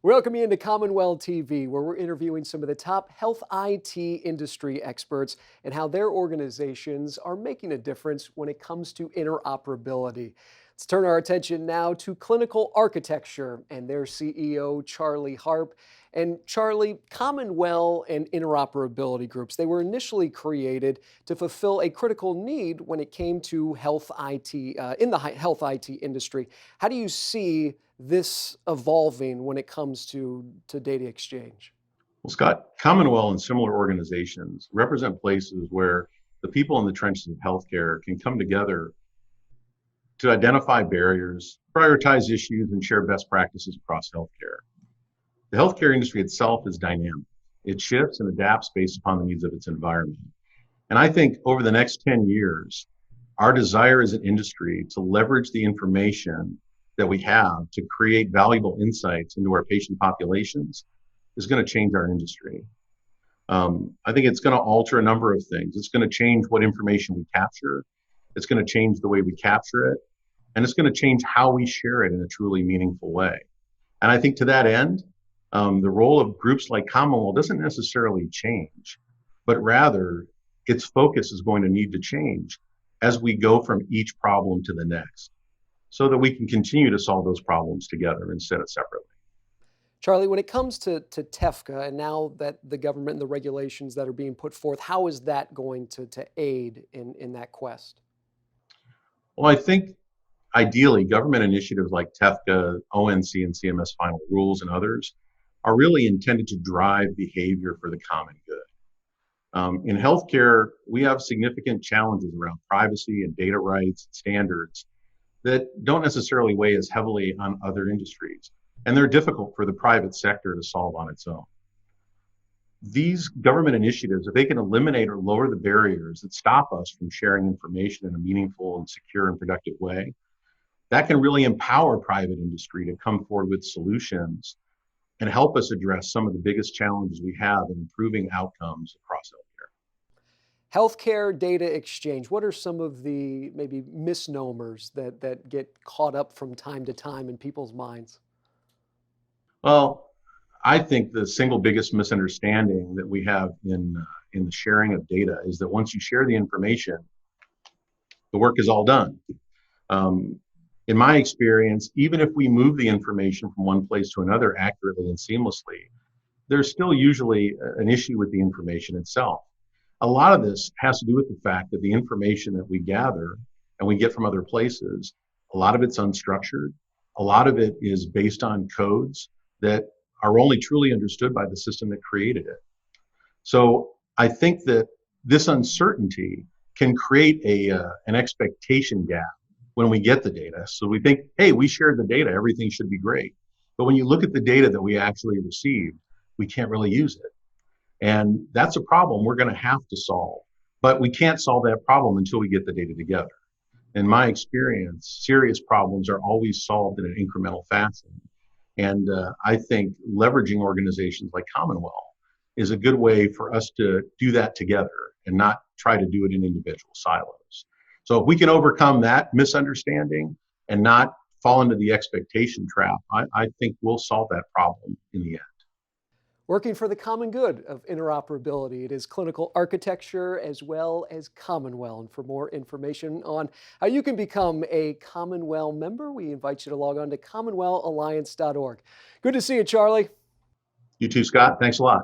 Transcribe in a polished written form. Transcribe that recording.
Welcome you into CommonWell TV, where we're interviewing some of the top health IT industry experts and how their organizations are making a difference when it comes to interoperability. Let's turn our attention now to clinical architecture and their CEO, Charlie Harp. And Charlie, CommonWell and interoperability groups, they were initially created to fulfill a critical need when it came to health IT, in the health IT industry. How do you see this evolving when it comes to data exchange? Well, Scott, CommonWell and similar organizations represent places where the people in the trenches of healthcare can come together to identify barriers, prioritize issues, and share best practices across healthcare. The healthcare industry itself is dynamic. It shifts and adapts based upon the needs of its environment. And I think over the next 10 years, our desire as an industry to leverage the information that we have to create valuable insights into our patient populations is going to change our industry. I think it's going to alter a number of things. It's going to change what information we capture. It's going to change the way we capture it. And it's going to change how we share it in a truly meaningful way. And I think to that end, the role of groups like CommonWell doesn't necessarily change, but rather its focus is going to need to change as we go from each problem to the next, so that we can continue to solve those problems together instead of separately. Charlie, when it comes to TEFCA and now that the government and the regulations that are being put forth, how is that going to aid in that quest? Well, I think ideally government initiatives like TEFCA, ONC, and CMS final rules and others are really intended to drive behavior for the common good. In healthcare, we have significant challenges around privacy and data rights and standards that don't necessarily weigh as heavily on other industries. And they're difficult for the private sector to solve on its own. These government initiatives, if they can eliminate or lower the barriers that stop us from sharing information in a meaningful and secure and productive way, that can really empower private industry to come forward with solutions and help us address some of the biggest challenges we have in improving outcomes across healthcare. Healthcare data exchange, what are some of the maybe misnomers that get caught up from time to time in people's minds? Well, I think the single biggest misunderstanding that we have in the sharing of data is that once you share the information, the work is all done. In my experience, even if we move the information from one place to another accurately and seamlessly, there's still usually an issue with the information itself. A lot of this has to do with the fact that the information that we gather and we get from other places, a lot of it's unstructured. A lot of it is based on codes that are only truly understood by the system that created it. So I think that this uncertainty can create an expectation gap when we get the data. So we think, hey, we shared the data, everything should be great. But when you look at the data that we actually received, we can't really use it. And that's a problem we're going to have to solve. But we can't solve that problem until we get the data together. In my experience, serious problems are always solved in an incremental fashion. And I think leveraging organizations like CommonWell is a good way for us to do that together and not try to do it in individual silos. So if we can overcome that misunderstanding and not fall into the expectation trap, I think we'll solve that problem in the end. Working for the common good of interoperability. It is clinical architecture as well as CommonWell. And for more information on how you can become a CommonWell member, we invite you to log on to commonwellalliance.org. Good to see you, Charlie. You too, Scott. Thanks a lot.